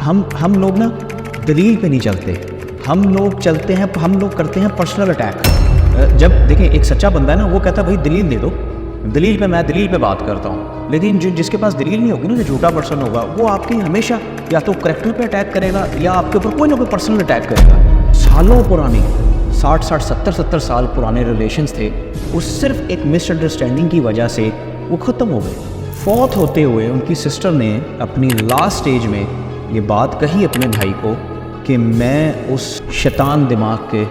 ہم لوگ نا دلیل پہ نہیں چلتے, ہم لوگ چلتے ہیں, ہم لوگ کرتے ہیں پرسنل اٹیک. جب دیکھیں ایک سچا بندہ ہے نا, وہ کہتا ہے بھائی دلیل دے دو, دلیل پہ میں دلیل پہ بات کرتا ہوں. لیکن جس کے پاس دلیل نہیں ہوگی نا, جو جھوٹا پرسن ہوگا, وہ آپ کی ہمیشہ یا تو کریکٹر پہ اٹیک کرے گا یا آپ کے اوپر کوئی نہ کوئی پرسنل اٹیک کرے گا. سالوں پرانی 60 سال پرانے ریلیشنز تھے, وہ صرف ایک مس انڈرسٹینڈنگ کی وجہ سے وہ ختم ہو گئے. فوت ہوتے ہوئے ان کی سسٹر نے اپنی لاسٹ سٹیج میں یہ بات کہی اپنے بھائی کو کہ میں اس شیطان دماغ کے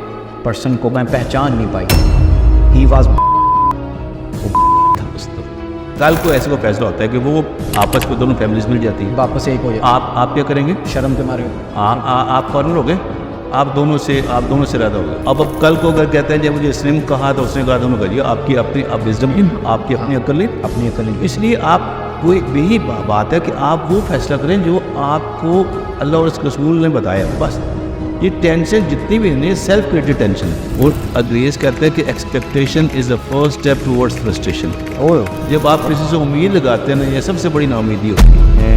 پرسن کو میں پہچان نہیں پائی. ہی واز کل کو ایسے کو فیصلہ ہوتا ہے کہ وہ آپس میں دونوں فیملیز مل جاتی ہیں, واپس ایک ہو جائے. آپ کیا کریں گے؟ شرم کے مارے آپ کارنر ہو گئے, آپ دونوں سے رہتا ہوگا. اب کل کو اگر کہتے ہیں جب مجھے اس نے کہا تو اس نے کہا دونوں کریے, آپ کی اپنی وزڈم, آپ کی اپنی عقل ہے. اس لیے آپ کو یہی بات ہے کہ آپ وہ فیصلہ کریں جو آپ کو اللہ اور اس کے رسول نے بتایا. بس یہ ٹینشن جتنی بھی نہیں, سیلف کریٹڈ ٹینشن ہے. اور انگریز کہتے ہیں کہ expectation is the first step towards frustration. جب آپ کسی سے امید لگاتے ہیں نا, یہ سب سے بڑی نا امیدی ہوتی ہے.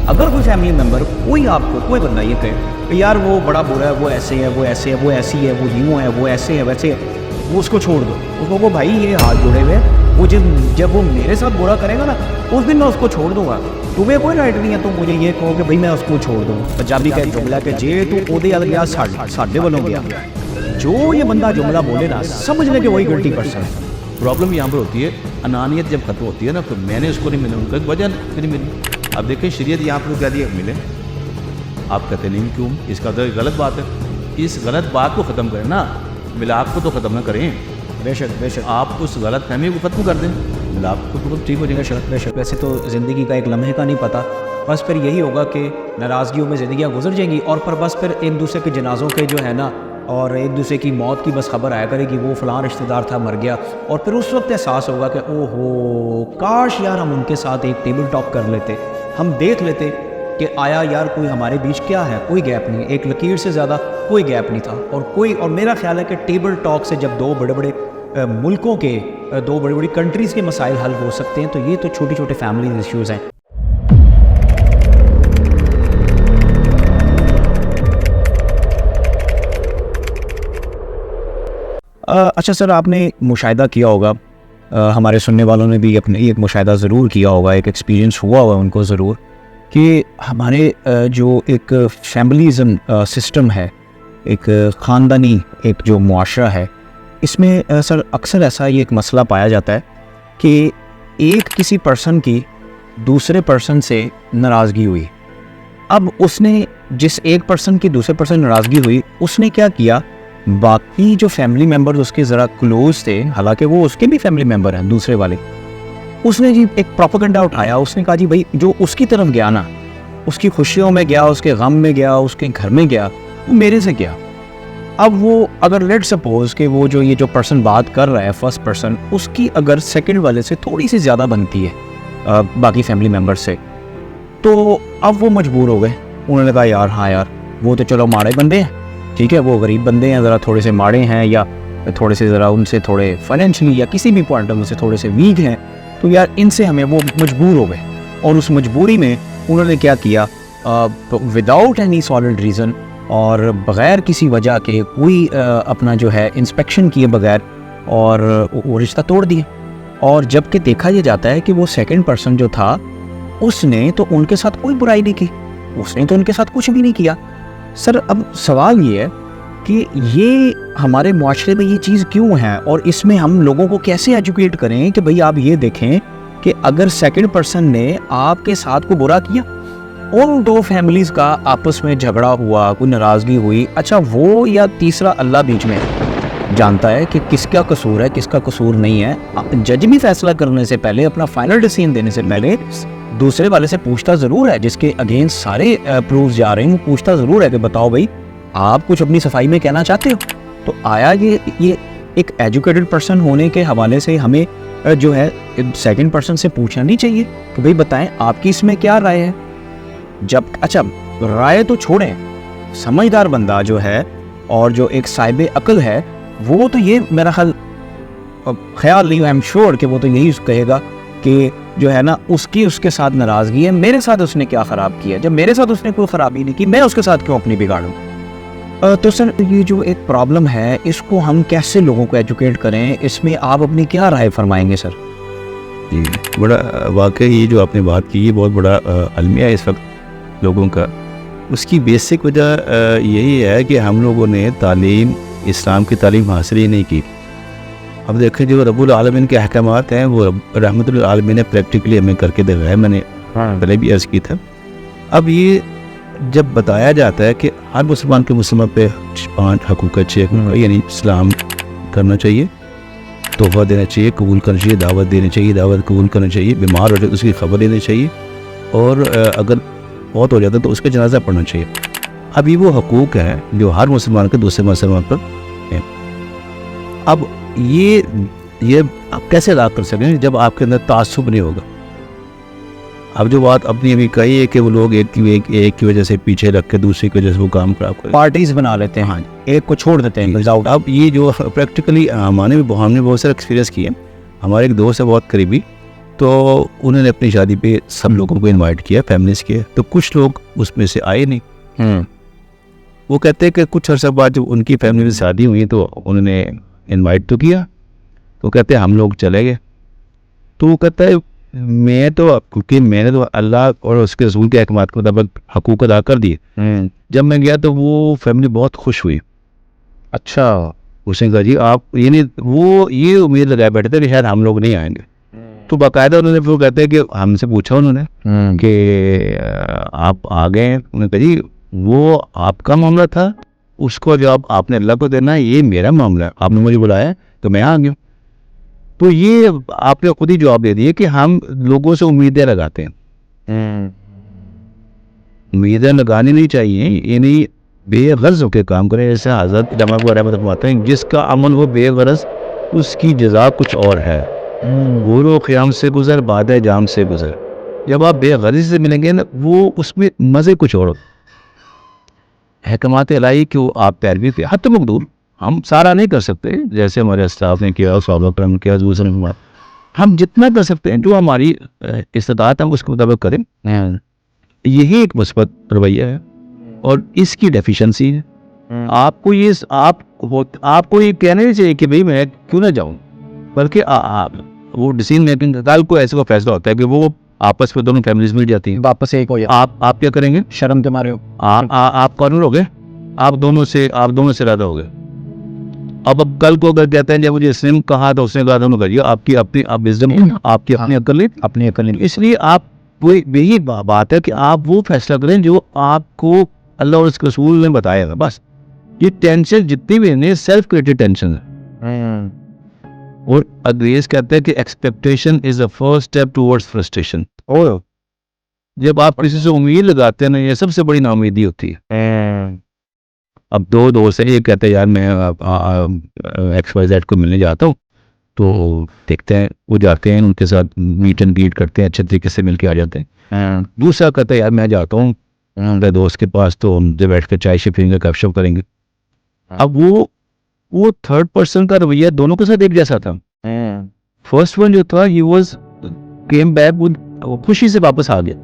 اگر کوئی فیملی ممبر کوئی بندہ یہ کہے کہ یار وہ بڑا برا ہے, وہ ایسے ہے, وہ ایسے ہے, وہ ایسی ہے, وہ یوں ہے, وہ ایسے ہے, ویسے ہے, وہ اس کو چھوڑ دو. اس کو بھائی یہ ہاتھ جوڑے ہوئے, وہ جب وہ میرے ساتھ برا کرے گا نا, اس دن میں اس کو چھوڑ دوں گا. تمہیں کوئی رائٹ نہیں ہے تم مجھے یہ کہو کہ بھائی میں اس کو چھوڑ دوں. پنجابی کا جملہ کہ جے تو اودے ال گیا ساڈے والوں گیا. جو یہ بندہ جملہ بولے نا, سمجھ لے کہ وہی گلٹی پرسن ہے. پرابلم یہاں پر ہوتی ہے, انانیت جب ختم ہوتی ہے نا, تو میں نے اس کو نہیں ملا, ان کا وجہ نہیں ملی. اب دیکھیں شریعت یہاں پر کہہ دیا ملے, آپ کہتے نہیں کیوں, اس کا تو غلط بات ہے. اس غلط بات کو ختم کریں نا, ملاپ کو تو ختم نہ کریں. بے شک آپ اس غلط فہمی کو ختم کر دیں, ملاپ کو تو ٹھیک ہو جائے گا. بے شک. ویسے تو زندگی کا ایک لمحے کا نہیں پتہ, بس پھر یہی ہوگا کہ ناراضگیوں میں زندگیاں گزر جائیں گی, اور پر بس پھر ایک دوسرے کے جنازوں کے جو ہے نا, اور ایک دوسرے کی موت کی بس خبر آیا کرے گی, وہ فلاں رشتہ دار تھا مر گیا, اور پھر اس وقت احساس ہوگا کہ او ہو کاش یار ہم ان کے ساتھ ایک ٹیبل ٹاک کر لیتے, ہم دیکھ لیتے کہ آیا یار کوئی ہمارے بیچ کیا ہے. کوئی گیپ نہیں, ایک لکیر سے زیادہ کوئی گیپ نہیں تھا. اور میرا خیال ہے کہ ٹیبل ٹاک سے جب دو بڑے بڑے ملکوں کے, دو بڑی بڑی کنٹریز کے مسائل حل ہو سکتے ہیں, تو یہ تو چھوٹی چھوٹے فیملی ایشوز ہیں. اچھا سر, آپ نے مشاہدہ کیا ہوگا, ہمارے سننے والوں نے بھی اپنے ایک مشاہدہ ضرور کیا ہوگا, ایک ایکسپیرینس ہوا ہوگا ان کو ضرور, کہ ہمارے جو ایک فیملیزم سسٹم ہے, ایک خاندانی ایک جو معاشرہ ہے, اس میں سر اکثر ایسا یہ ایک مسئلہ پایا جاتا ہے کہ ایک کسی پرسن کی دوسرے پرسن سے ناراضگی ہوئی. اب اس نے جس ایک پرسن کی دوسرے پرسن ناراضگی ہوئی, اس نے کیا کیا, باقی جو فیملی ممبر اس کے ذرا کلوز تھے, حالانکہ وہ اس کے بھی فیملی ممبر ہیں دوسرے والے, اس نے جی ایک پروپیگنڈا اٹھایا. اس نے کہا جی بھائی جو اس کی طرف گیا نا, اس کی خوشیوں میں گیا, اس کے غم میں گیا, اس کے گھر میں گیا, وہ میرے سے گیا. اب وہ اگر لیٹ سپوز کہ وہ جو یہ جو پرسن بات کر رہا ہے فرسٹ پرسن, اس کی اگر سیکنڈ والے سے تھوڑی سی زیادہ بنتی ہے باقی فیملی ممبر سے, تو اب وہ مجبور ہو گئے. انہوں نے کہا یار ہاں یار وہ تو چلو ماڑے بندے ہیں, ٹھیک ہے, وہ غریب بندے ہیں, ذرا تھوڑے سے ماڑے ہیں, یا تھوڑے سے ذرا ان سے تھوڑے فائنینشلی یا کسی بھی پوائنٹ آف ویو سے تھوڑے سے ویک ہیں, تو یار ان سے ہمیں وہ مجبور ہو گئے. اور اس مجبوری میں انہوں نے کیا کیا, وداؤٹ اینی سالڈ ریزن, اور بغیر کسی وجہ کے, کوئی اپنا جو ہے انسپیکشن کیے بغیر, اور وہ رشتہ توڑ دیے. اور جب کہ دیکھا یہ جاتا ہے کہ وہ سیکنڈ پرسن جو تھا, اس نے تو ان کے ساتھ کوئی برائی نہیں کی, اس نے تو ان کے ساتھ کچھ بھی نہیں کیا. سر اب سوال یہ ہے کہ یہ ہمارے معاشرے میں یہ چیز کیوں ہے, اور اس میں ہم لوگوں کو کیسے ایجوکیٹ کریں کہ بھئی آپ یہ دیکھیں کہ اگر سیکنڈ پرسن نے آپ کے ساتھ کو برا کیا, ان دو فیملیز کا آپس میں جھگڑا ہوا, کوئی ناراضگی ہوئی, اچھا وہ یا تیسرا اللہ بیچ میں جانتا ہے کہ کس کا قصور ہے کس کا قصور نہیں ہے. جج بھی فیصلہ کرنے سے پہلے, اپنا فائنل ڈیسیژن دینے سے پہلے دوسرے والے سے پوچھتا ضرور ہے, جس کے اگینسٹ سارے پروفز جا رہے ہیں, وہ پوچھتا ضرور ہے کہ بتاؤ بھائی آپ کچھ اپنی صفائی میں کہنا چاہتے ہو. تو آیا یہ ایک ایجوکیٹڈ پرسن ہونے کے حوالے سے ہمیں جو ہے سیکنڈ پرسن سے پوچھنا نہیں چاہیے کہ بھائی بتائیں آپ کی اس میں کیا رائے ہے. جب اچھا رائے تو چھوڑیں, سمجھدار بندہ جو ہے اور جو ایک صاحب عقل ہے, وہ تو یہ میرا خیال نہیں, آئی ایم شیور کہ وہ تو یہی کہے گا کہ جو ہے نا اس کے ساتھ ناراضگی ہے. میرے ساتھ اس نے کیا خراب کیا؟ جب میرے ساتھ اس نے کوئی خرابی نہیں کی, میں اس کے ساتھ کیوں اپنی بگاڑوں؟ تو سر یہ جو ایک پرابلم ہے اس کو ہم کیسے لوگوں کو ایجوکیٹ کریں, اس میں آپ اپنی کیا رائے فرمائیں گے سر؟ جی بڑا واقعی یہ جو آپ نے بات کی یہ بہت بڑا المیہ ہے اس وقت لوگوں کا. اس کی بیسک وجہ یہی ہے کہ ہم لوگوں نے تعلیم, اسلام کی تعلیم حاصل ہی نہیں کی. اب دیکھیں جو رب العالمین کے احکامات ہیں وہ رحمت العالمین نے پریکٹیکلی ہمیں کر کے دکھایا, میں نے پہلے بھی عرض کی تھا. اب یہ جب بتایا جاتا ہے کہ ہر مسلمان کے مسلمان پہ 5 حقوق ہے, 6 حقوق ہے, یعنی اسلام کرنا چاہیے, تحفہ دینا چاہیے, قبول کرنا چاہیے, دعوت دینی چاہیے, دعوت قبول کرنا چاہیے, بیمار ہو جائے تو اس کی خبر دینی چاہیے, اور اگر بہت ہو جاتا ہے تو اس کا جنازہ پڑھنا چاہیے. اب یہ وہ حقوق ہیں جو ہر مسلمان کے دوسرے مسلمان پر ہیں. اب یہ آپ کیسے ادا کر سکیں جب آپ کے اندر تعصب نہیں ہوگا؟ اب جو بات اپنی ابھی کہی ہے کہ وہ لوگ ایک کی وجہ سے پیچھے رکھ کے دوسری کی وجہ سے وہ کام خراب کریں, پارٹیز بنا لیتے ہیں, ایک کو چھوڑ دیتے ہیں. اب یہ جو پریکٹیکلی ہم نے بہت سارے ایکسپیرینس کیے. ہمارے ایک دوست ہے بہت قریبی, تو انہوں نے اپنی شادی پہ سب لوگوں کو انوائٹ کیا, فیملیز کے, تو کچھ لوگ اس میں سے آئے نہیں. وہ کہتے ہیں کہ کچھ عرصہ بعد جب ان کی فیملی میں شادی ہوئی تو انہوں نے انوائٹ تو کیا, تو کہتے ہیں ہم لوگ چلے گئے. تو وہ کہتا ہے میں تو, کیونکہ میں نے تو اللہ اور اس کے رسول کے احکامات کے مطابق حقوق ادا کر دیے, جب میں گیا تو وہ فیملی بہت خوش ہوئی. اچھا, اس نے کہا جی آپ یعنی وہ یہ امید لگائے بیٹھے تھے کہ شاید ہم لوگ نہیں آئیں گے. تو باقاعدہ انہوں نے وہ کہتے ہیں کہ ہم سے پوچھا انہوں نے کہ آپ آ گئے, انہوں نے کہا جی وہ آپ کا معاملہ تھا, اس کو جواب آپ نے اللہ کو دینا ہے, یہ میرا معاملہ ہے, آپ نے مجھے بلایا تو میں آ گیا. تو یہ آپ نے خود ہی جواب دے دیے کہ ہم لوگوں سے امیدیں لگاتے ہیں. امیدیں لگانی نہیں چاہیے, یعنی بے غرض ہو کے کام کریں. جیسے حضرت جمع وغیرہ فرماتے ہیں جس کا عمل وہ بے غرض اس کی جزا کچھ اور ہے. غور و قیام سے گزر, باد جام سے گزر. جب آپ بے غرضی سے ملیں گے نا وہ اس میں مزے کچھ اور. احکامات الہی کہ وہ آپ پیروی پہ حد مقدور, ہم سارا نہیں کر سکتے جیسے ہمارے اسٹاف نے کیا, صحابہ کرام نے کیا, حضور صلی اللہ علیہ وسلم, ہم جتنا کر سکتے ہیں جو ہماری استطاعت ہم اس کے مطابق کریں. یہی ایک مثبت رویہ ہے اور اس کی ڈیفیشنسی ہے. آپ کو یہ کہنا نہیں چاہیے کہ بھئی میں کیوں نہ جاؤں, بلکہ وہ ڈیسیژن میکنگ کل کو ایسے کو فیصلہ ہوتا ہے کہ وہ آپس میں دونوں فیملیز مل جاتی ہیں, واپس ایک ہو جائے. آپ کیا کریں گے؟ شرم کے مارے ہو آپ قانون ہو گئے, آپ دونوں سے ارادہ ہو گئے. اب کل کو اگر کہتے ہیں جب مجھے اس نے کہا تو اس نے کہا دونوں کریے, آپ کی اپنی وزڈم, آپ کی اپنی عقل نہیں. اس لیے آپ وہ یہی بات ہے کہ آپ وہ فیصلہ کریں جو آپ کو اللہ اور اس کے رسول نے بتایا تھا. بس یہ ٹینشن جتنی بھی ہیں سیلف کریٹڈ ٹینشن ہے. اور انگریز کہتے ہیں کہ expectation is the first step towards frustration. جب آپ کسی سے امید لگاتے ہیں نا یہ سب سے بڑی ناامیدی ہوتی ہے. اب دو دوست ہیں, یہ کہتے ہیں یار میں ایکس وائی زیڈ کو ملنے جاتا ہوں, تو دیکھتے ہیں وہ جاتے ہیں, ان کے ساتھ میٹ اینڈ گریٹ کرتے ہیں, اچھے طریقے سے مل کے آ جاتے ہیں. دوسرا کہتا ہے یار میں جاتا ہوں میرے دوست کے پاس, تو ہم سے بیٹھ کر چائے شپ پئیں گے, گپ شپ کریں گے. اب وہ تھرڈ پرسن کا رویہ دونوں کے ساتھ ایک جیسا تھا. فرسٹ ون جو تھا he was came back with خوشی سے واپس آ گیا.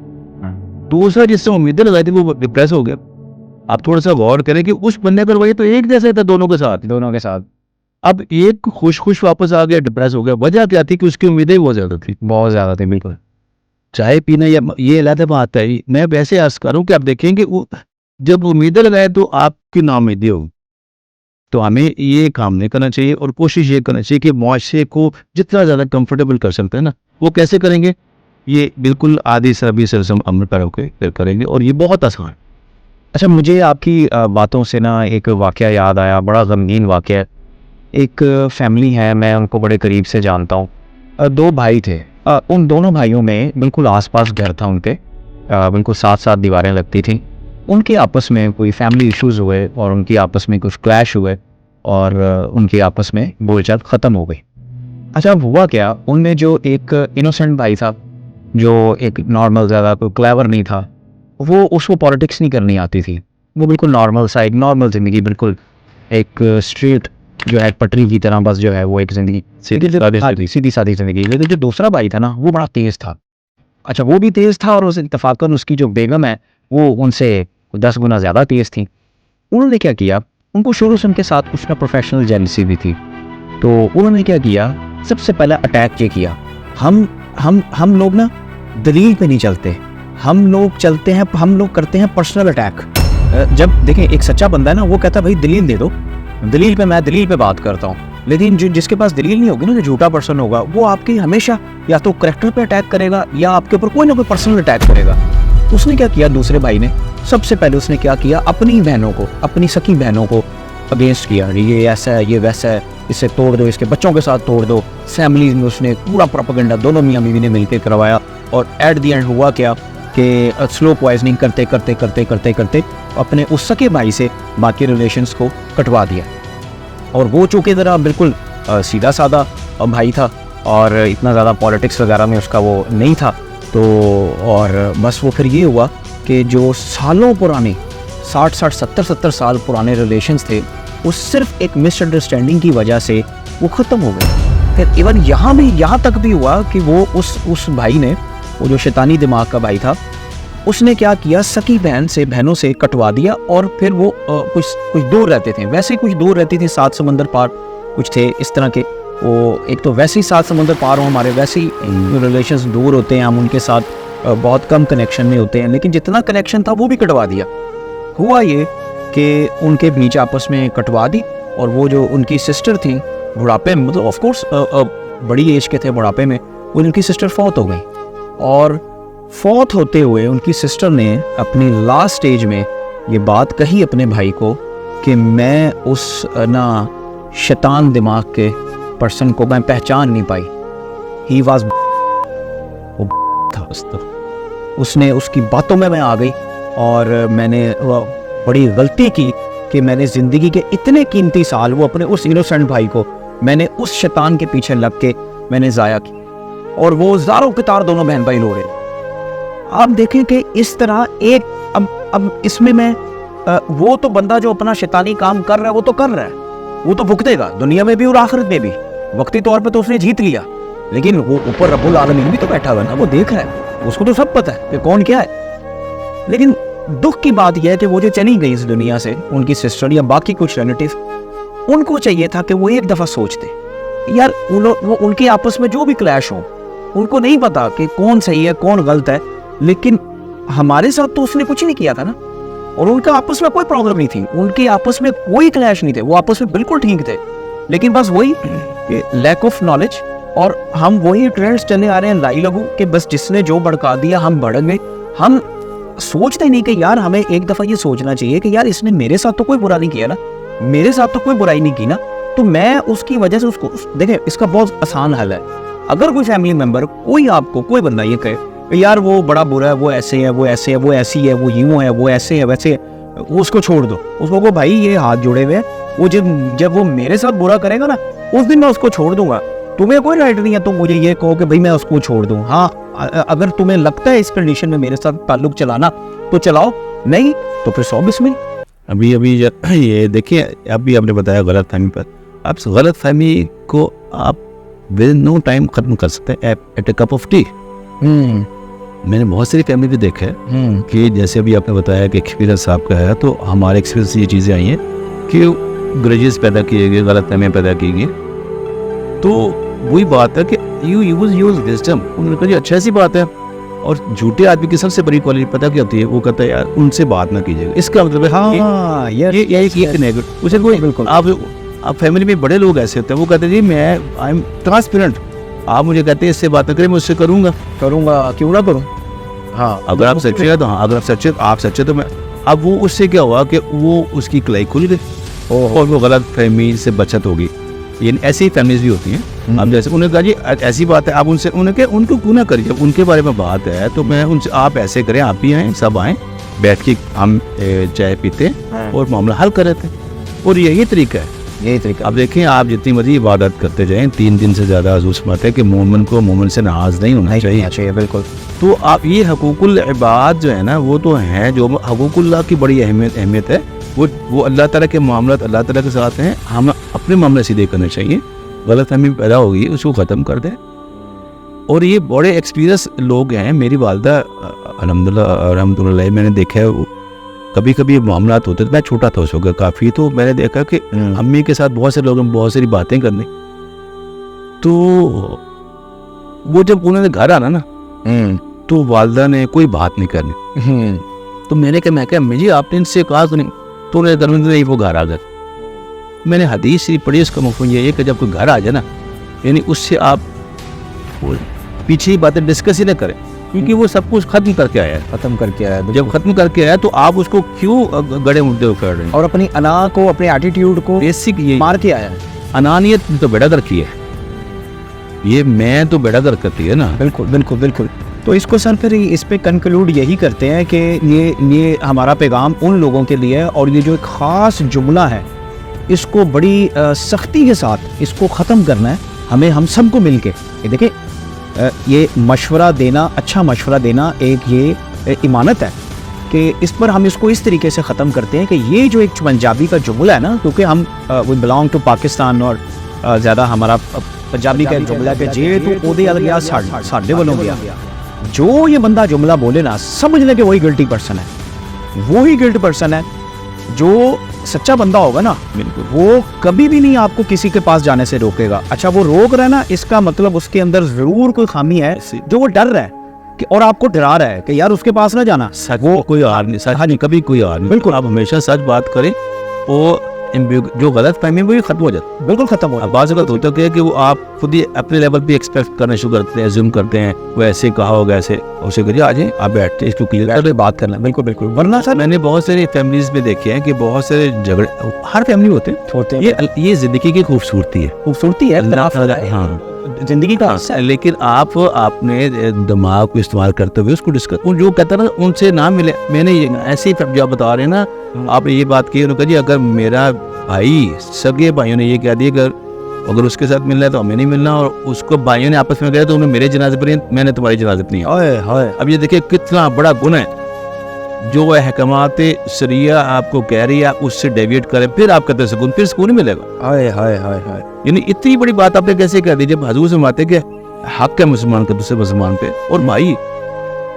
دوسرا جس سے امیدیں لگائی تھی وہ ڈپریس ہو گیا. آپ تھوڑا سا غور کریں کہ اس بندے کا رویہ تو ایک جیسا تھا دونوں کے ساتھ. اب ایک خوش واپس آ گیا, ڈپریس ہو گیا. وجہ کیا تھی کہ اس کی امیدیں بہت زیادہ تھی. بالکل چائے پینا یہ علیحدہ بات ہے. میں ویسے عرض کروں کہ آپ دیکھیں کہ جب امیدیں لگائے تو آپ کی ناامیدی ہوگی. تو ہمیں یہ کام نہیں کرنا چاہیے, اور کوشش یہ کرنا چاہیے کہ معاشرے کو جتنا زیادہ کمفرٹیبل کر سکتے ہیں نا وہ کیسے کریں گے. یہ بالکل عادی سربی سرسم عمل پر ہو کے پھر کریں گے, اور یہ بہت آسان ہے. اچھا, مجھے آپ کی باتوں سے نا ایک واقعہ یاد آیا, بڑا غمگین واقعہ. ایک فیملی ہے, میں ان کو بڑے قریب سے جانتا ہوں. 2 بھائی تھے. ان دونوں بھائیوں میں بالکل آس پاس گھر تھا ان کے, بالکل ساتھ دیواریں لگتی تھیں. ان کے آپس میں کوئی فیملی ایشوز ہوئے اور ان کی آپس میں کچھ کلیش ہوئے اور ان کی آپس میں بول چال ختم ہو گئی. اچھا, ہوا کیا, ان میں جو ایک انوسنٹ بھائی تھا, جو ایک نارمل, زیادہ کوئی کلیور نہیں تھا, وہ اس کو پالیٹکس نہیں کرنی آتی تھی. وہ بالکل نارمل سا ایک نارمل زندگی, بالکل ایک اسٹریٹ جو ہے پٹری کی طرح بس جو ہے وہ ایک زندگی سیدھی سادھی زندگی. لیکن جو دوسرا بھائی تھا نا وہ بڑا تیز تھا. اچھا وہ بھی تیز تھا اور اس اتفاقاً اس کی جو بیگم ہے وہ ان سے 10 گنا زیادہ تیز تھیں. انہوں نے کیا کیا, ان کو شروع سے ان کے ساتھ کچھ نہ پروفیشنل جیلسی بھی تھی. تو انہوں نے کیا کیا, سب سے پہلا اٹیک یہ کیا, ہم لوگ نا دلیل پہ نہیں چلتے, ہم لوگ چلتے ہیں, ہم لوگ کرتے ہیں پرسنل اٹیک. جب دیکھیں ایک سچا بندہ ہے نا وہ کہتا ہے بھائی دلیل دے دو, دلیل پہ میں دلیل پہ بات کرتا ہوں. لیکن جس کے پاس دلیل نہیں ہوگی نا, جو جھوٹا پرسن ہوگا, وہ آپ کی ہمیشہ یا تو کریکٹر پہ اٹیک کرے گا یا آپ کے اوپر کوئی نہ کوئی پرسنل اٹیک کرے گا. اس نے کیا کیا, دوسرے بھائی نے سب سے پہلے اس نے کیا کیا, اپنی بہنوں کو, اپنی سکی بہنوں کو اگینسٹ کیا. یہ ایسا ہے, یہ ویسا ہے, اسے توڑ دو, اس کے بچوں کے ساتھ توڑ دو. فیملیز میں اس نے پورا پروپیگنڈا دونوں میاں بیوی نے مل کے کروایا. اور ایٹ دی اینڈ ہوا کیا کہ سلو پوائزننگ کرتے کرتے کرتے کرتے کرتے اپنے اس سکے بھائی سے باقی ریلیشنز کو کٹوا دیا. اور وہ چونکہ ذرا بالکل سیدھا سادہ بھائی تھا اور اتنا زیادہ پالیٹکس وغیرہ میں اس کا وہ نہیں تھا, تو اور بس وہ پھر یہ ہوا کہ جو سالوں پرانے 60-70 سال پرانے ریلیشنز تھے وہ صرف ایک مس انڈرسٹینڈنگ کی وجہ سے وہ ختم ہو گئے. پھر ایون یہاں تک بھی ہوا کہ وہ اس بھائی نے, وہ جو شیطانی دماغ کا بھائی تھا, اس نے کیا کیا, سکی بہنوں سے کٹوا دیا. اور پھر وہ کچھ دور رہتے تھے, ویسے کچھ دور رہتی تھی, 7 سمندر پار کچھ تھے اس طرح کے. وہ ایک تو ویسے ہی 7 سمندر پار ہوں, ہمارے ویسے ہی ریلیشنز دور ہوتے ہیں, ہم ان کے ساتھ بہت کم کنیکشن میں ہوتے ہیں, لیکن جتنا کنیکشن تھا وہ بھی کٹوا دیا. ہوا یہ کہ ان کے بیچ آپس میں کٹوا دی. اور وہ جو ان کی سسٹر تھیں بڑھاپے میں, مطلب آف کورس بڑی ایج کے تھے بڑھاپے میں, وہ ان کی سسٹر فوت ہو گئیں. اور فوت ہوتے ہوئے ان کی سسٹر نے اپنی لاسٹ سٹیج میں یہ بات کہی اپنے بھائی کو کہ میں اس نا شیطان دماغ کے پرسن کو میں پہچان نہیں پائی. ہی واز وہ تھا, اس نے اس کی باتوں میں آ گئی. اور میں نے بڑی غلطی کی کہ میں نے زندگی کے اتنے قیمتی سال وہ اپنے اس انوسنٹ بھائی کو میں نے اس شیطان کے پیچھے لگ کے میں نے ضائع کی. اور وہ زاروں کے تار دونوں بہن بھائی رو رہے. آپ دیکھیں کہ اس طرح ایک اب اس میں وہ تو بندہ جو اپنا شیطانی کام کر رہا ہے وہ تو کر رہا ہے, وہ تو بھگتے گا دنیا میں بھی اور آخرت میں بھی. وقتی طور پہ تو اس نے جیت لیا, لیکن وہ اوپر رب العالمین بھی تو بیٹھا ہوا نا, وہ دیکھ رہا ہے, اس کو تو سب پتہ ہے کہ کون کیا ہے. لیکن دکھ کی بات یہ ہے کہ وہ جو چلی گئی اس دنیا سے, ان کی سسٹر یا باقی کچھ ریلیٹیو, ان کو چاہیے تھا کہ وہ ایک دفعہ سوچتے یار وہ ان کے آپس میں جو بھی کلیش ہو, ان کو نہیں پتا کہ کون صحیح ہے کون غلط ہے. لیکن ہمارے ساتھ تو اس نے کچھ نہیں کیا تھا نا, اور ان کا آپس میں کوئی پرابلم نہیں تھی, ان کے آپس میں کوئی کلیش نہیں تھے, وہ آپس میں بالکل ٹھیک تھے. لیکن بس وہی لیک آف نالج, اور ہم وہی ٹرینڈز چلے آ رہے ہیں لائی لگو کہ بس جس نے جو بڑکا دیا ہم بڑک گئے. ہم سوچتے نہیں کہ یار ہمیں ایک دفعہ یہ سوچنا چاہیے کہ یار اس نے میرے ساتھ تو کوئی برا نہیں کیا نا, میرے ساتھ تو کوئی برائی نہیں کی نا, تو میں اس کی وجہ سے اس کو دیکھیں. اس کا بہت آسان حل ہے. اگر کوئی فیملی ممبر, کوئی آپ کو کوئی بندہ یہ کہے کہ یار وہ بڑا برا ہے, وہ ایسے ہے, وہ ایسے ہے, وہ ایسی ہے, وہ یوں ہے, وہ ایسے ہے, ویسے ہے, اس کو چھوڑ دو. اس کو بھائی یہ ہاتھ جوڑے ہوئے, وہ جب وہ میرے ساتھ برا کرے گا نا اس دن میں اس کو چھوڑ دوں گا. تمہیں کوئی رائٹ نہیں ہے تم مجھے یہ کہو کہ بھائی میں اس کو چھوڑ دوں. ہاں اگر تمہیں لگتا ہے اس کنڈیشن میں میرے ساتھ تعلق چلانا تو چلاؤ, نہیں تو پھر 100 بسم اللہ. ابھی یہ دیکھیں, ابھی آپ نے بتایا غلط فہمی پر. آپ غلط فہمی کو آپ ود نو ٹائم ختم کر سکتے ہیں at a cup of tea. میں نے بہت ساری فیملی بھی دیکھا ہے کہ جیسے ابھی آپ نے بتایا کہ ایکسپیرینس آپ کا ہے, تو ہمارے ایکسپیرینس یہ چیزیں آئی ہیں کہ گریجز پیدا کیے گئے, غلط فہمیاں پیدا کی گئی. تو وہی بات ہے کہ یوز وزڈم. انہوں نے کہا جی اچھا ایسی بات ہے. اور جھوٹے آدمی کی سب سے بڑی کوالٹی پتہ کیا ہوتی ہے, وہ کہتا ہے یار ان سے بات نہ کیجیے گا. اس کا مطلب ہے آپ فیملی میں بڑے لوگ ایسے ہوتے ہیں, وہ کہتے ہیں جی میں آئی ایم ٹرانسپیرنٹ, آپ مجھے کہتے ہیں اس سے بات نہ کریں, میں اس سے کروں گا, کیوں نہ کروں. ہاں اگر آپ سچے ہیں تو ہاں, اگر آپ سچے تو میں. اب وہ اس سے کیا ہوا کہ وہ اس کی کلائی کھل گئی اور وہ غلط فہمی سے بچت ہوگی. یعنی ایسی فیملیز بھی ہوتی ہیں. اب جیسے انہوں نے کہا جی ایسی بات ہے, آپ ان سے انہوں نے ان کو کیوں نہ کریے, ان کے بارے میں بات ہے تو میں ان سے, آپ ایسے کریں, آپ بھی آئیں, سب آئیں, بیٹھ کے ہم چائے پیتے اور معاملہ حل کر رہے تھے. اور یہی طریقہ ہے, یہی طریقہ. اب دیکھیں آپ جتنی مرضی عبادت کرتے جائیں, 3 دن سے زیادہ حضور فرماتے ہیں کہ مومن کو مومن سے ناراض نہیں ہونا چاہیے. بالکل. تو آپ یہ حقوق العباد جو ہے نا وہ تو ہیں, جو حقوق اللہ کی بڑی اہمیت ہے, وہ اللہ تعالیٰ کے معاملات اللہ تعالیٰ کے ساتھ ہیں, ہم اپنے معاملے سیدھے کرنے چاہیے. غلط فہمی پیدا ہوگی اس کو ختم کر دیں. اور یہ بڑے ایکسپیرینس لوگ ہیں. میری والدہ الحمدللہ میں نے دیکھا ہے, کبھی کبھی معاملات ہوتے تھے, میں چھوٹا تھا اس وقت کافی, تو میں نے دیکھا کہ امی کے ساتھ بہت سے لوگوں نے بہت ساری باتیں کرنی, تو وہ جب انہوں نے گھر آنا نا تو والدہ نے کوئی بات نہیں کرنی. تو میں نے کہا امی جی آپ نے ان سے کہا تو نہیں, تو انہوں نے نہیں وہ گھر آ گئے. میں نے حدیث شریف پڑھی, اس کا مفہوم یہ ہے کہ جب کوئی گھر آ جائے نا, یعنی اس سے آپ پیچھے ہی باتیں ڈسکس ہی نہ کریں, کیونکہ وہ سب کچھ ختم کر کے آیا ہے. جب ختم کر کے آیا تو آپ اس کو کیوں گڑے مردے کر رہے ہیں؟ اور اپنی انا کو, اپنے ایٹیٹیوڈ کو بیسک یہ مار کے آیا ہے. انانیت تو بیڑا در کی ہے, یہ میں تو بیڑا در کرتی ہے نا. بالکل بالکل بالکل. تو اس کو سر پھر اس پہ کنکلوڈ یہی کرتے ہیں کہ یہ ہمارا پیغام ان لوگوں کے لیے ہے, اور یہ جو ایک خاص جملہ ہے اس کو بڑی سختی کے ساتھ اس کو ختم کرنا ہے ہمیں, ہم سب کو مل کے. یہ دیکھیں یہ مشورہ دینا, اچھا مشورہ دینا ایک یہ امانت ہے کہ اس پر ہم اس کو اس طریقے سے ختم کرتے ہیں کہ یہ جو ایک پنجابی کا جملہ ہے نا, کیونکہ ہم وی بلانگ ٹو پاکستان اور زیادہ ہمارا پنجابی کا جملہ کہ جے تو اودے ال گیا ساڈے والوں گیا. جو یہ بندہ جملہ بولے نا سمجھ لے کہ وہی گلٹی پرسن ہے, وہی گلٹ پرسن ہے. جو سچا بندہ ہوگا نا وہ کبھی بھی نہیں آپ کو کسی کے پاس جانے سے روکے گا. اچھا وہ روک رہا ہے نا, اس کا مطلب اس کے اندر ضرور کوئی خامی ہے جو وہ ڈر رہا ہے کہ, اور آپ کو ڈرا رہا ہے کہ یار اس کے پاس نہ جانا. وہ کوئی آر نہیں, سچ نہیں, کبھی کوئی آر نہیں. بالکل آپ ہمیشہ سچ بات کریں, وہ جو غلط فہمی وہ ختم ہو جاتا ہے. بالکل ختم ہو. بعض اوقات ہوتا ہے کہ وہ آپ خود ہی اپنے لیول پہ ایکسپیکٹ کرنا شروع کرتے ہیں, زوم کرتے ہیں, وہ ایسے کہا ہوگا ایسے, اسے کریے آ جائیں آپ بیٹھتے ہیں اس کو کلیئر بات کرنا. بالکل بالکل. ورنہ سر میں نے بہت ساری فیملیز میں دیکھے ہیں کہ بہت سارے جھگڑے ہر فیملی ہوتے ہیں. یہ زندگی کی خوبصورتی ہے, ہاں زندگی کا, لیکن آپ اپنے دماغ کو استعمال کرتے ہوئے اس کو ڈسکس, جو کہتا ہے نا ان سے نہ ملے. میں نے ایسے ہی جو بتا رہے ہیں نا, آپ نے یہ بات کی, انہوں نے کہا جی اگر میرا بھائی, سگے بھائیوں نے یہ کہہ دیا کہ اگر اس کے ساتھ ملنا ہے تو ہمیں نہیں ملنا, اور اس کو بھائیوں نے آپس میں کہا تو انہیں میرے جنازے پر, میں نے تمہاری جنازے پر نہیں. اب یہ دیکھیں کتنا بڑا گناہ ہے جو احکامات شریعہ آپ کو کہہ رہی ہے, آپ اس سے ڈیویٹ کریں, پھر آپ کہتے ہیں سکون, پھر سکون نہیں ملے گا. یعنی اتنی بڑی بات آپ نے کیسے کہہ دی جب حضور سے ماتے کہ حق ہے مسلمان کا دوسرے مسلمان پہ اور بھائی,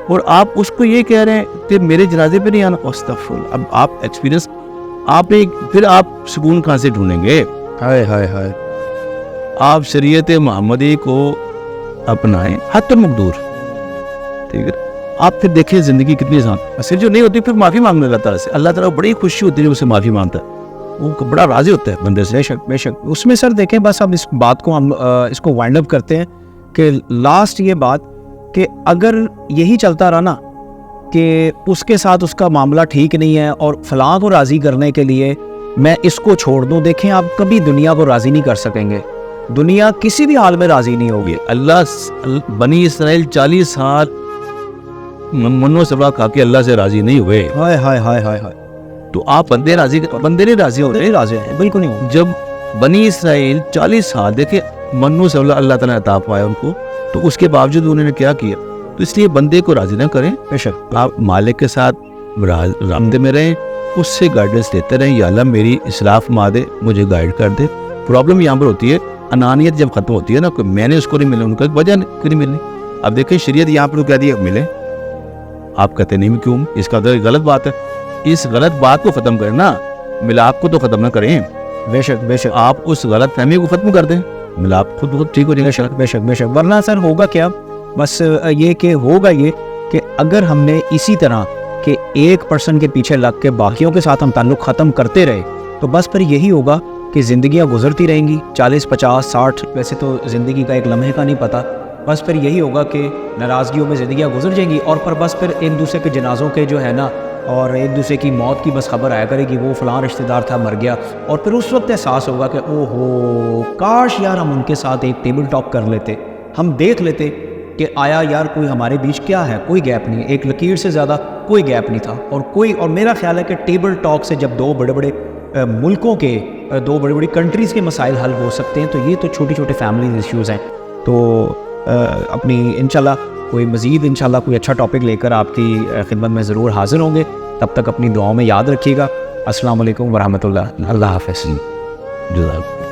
اور آپ اس کو یہ کہہ رہے ہیں کہ میرے جنازے پہ نہیں آنا. استغفر اللہ. اب آپ ایکسپیرینس آپ نے, پھر آپ سکون کہاں سے ڈھونڈیں گے؟ آپ شریعت محمدی کو اپنائیں حد المقدور, ٹھیک ہے. آپ پھر دیکھیں زندگی کتنی آسان. اصل جو نہیں ہوتی پھر معافی مانگنے اللہ تعالیٰ سے, اللہ تعالیٰ بڑی خوشی ہوتی ہے اسے معافی مانگتا ہے, وہ بڑا راضی ہوتا ہے بندے سے. بے شک. اس میں سر دیکھیں بس اب اس بات کو ہم اس کو وائنڈ اپ کرتے ہیں کہ لاسٹ یہ بات کہ اگر یہی چلتا رہا نا کہ اس کے ساتھ اس کا معاملہ ٹھیک نہیں ہے اور فلاں کو راضی کرنے کے لیے میں اس کو چھوڑ دوں, دیکھیں آپ کبھی دنیا کو راضی نہیں کر سکیں گے. دنیا کسی بھی حال میں راضی نہیں ہوگی. اللہ بنی اسرائیل 40 سال منو سبا کھا کے اللہ سے راضی نہیں ہوئے. ہائے ہائے ہائے ہائے ہائے. تو آپ بندے نہیں راضی ہو رہے, راضی ہیں بالکل نہیں ہو. جب بنی اسرائیل 40 سال دیکھیں منو سے اللہ تعالیٰ نے عطا پایا ان کو, تو اس کے باوجود انہوں نے کیا کیا. تو اس لیے بندے کو راضی نہ کریں. بے شک آپ مالک کے ساتھ رابطے میں رہیں, اس سے گائیڈنس لیتے رہیں, یا اللہ میری اصلاح فرما دے, مجھے گائیڈ کر دے. پرابلم یہاں پر ہوتی ہے انانیت جب ختم ہوتی ہے نا, کہ میں نے اس کو نہیں ملے, ان کا وجہ کیوں نہیں ملنی. اب دیکھیں شریعت یہاں پر کہہ دیا ملے, آپ کہتے نہیں کیوں, اس کا تو غلط بات ہے. اس غلط بات کو ختم کریں نا, ملاپ کو تو ختم نہ کریں. بے شک بے شک. آپ اس غلط فہمی کو ختم کر دیں, ملاپ خود بخود ٹھیک ہو جائے گا. بے شک بے شک. ورنہ سر ہوگا کیا, بس یہ کہ ہوگا یہ کہ اگر ہم نے اسی طرح کہ ایک پرسن کے پیچھے لگ کے باقیوں کے ساتھ ہم تعلق ختم کرتے رہے, تو بس پھر یہی ہوگا کہ زندگیاں گزرتی رہیں گی 40 50 60, ویسے تو زندگی کا ایک لمحے کا نہیں پتہ. بس پھر یہی ہوگا کہ ناراضگیوں میں زندگیاں گزر جائیں گی, اور پر بس پھر ایک دوسرے کے جنازوں کے جو ہے نا, اور ایک دوسرے کی موت کی بس خبر آیا کرے گی, وہ فلاں رشتہ دار تھا مر گیا, اور پھر اس وقت احساس ہوگا کہ او ہو کاش یار ہم ان کے ساتھ ایک ٹیبل ٹاک کر لیتے, ہم دیکھ لیتے کہ آیا یار کوئی ہمارے بیچ کیا ہے, کوئی گیپ نہیں, ایک لکیر سے زیادہ کوئی گیپ نہیں تھا. اور میرا خیال ہے کہ ٹیبل ٹاک سے جب دو بڑے بڑے ملکوں کے, دو بڑی بڑی کنٹریز کے مسائل حل ہو سکتے ہیں, تو یہ تو چھوٹی چھوٹے فیملی ایشوز ہیں. تو اپنی انشاءاللہ کوئی مزید انشاءاللہ کوئی اچھا ٹاپک لے کر آپ کی خدمت میں ضرور حاضر ہوں گے. تب تک اپنی دعاؤں میں یاد رکھیے گا. السلام علیکم ورحمۃ اللہ. اللہ حافظ. جزاک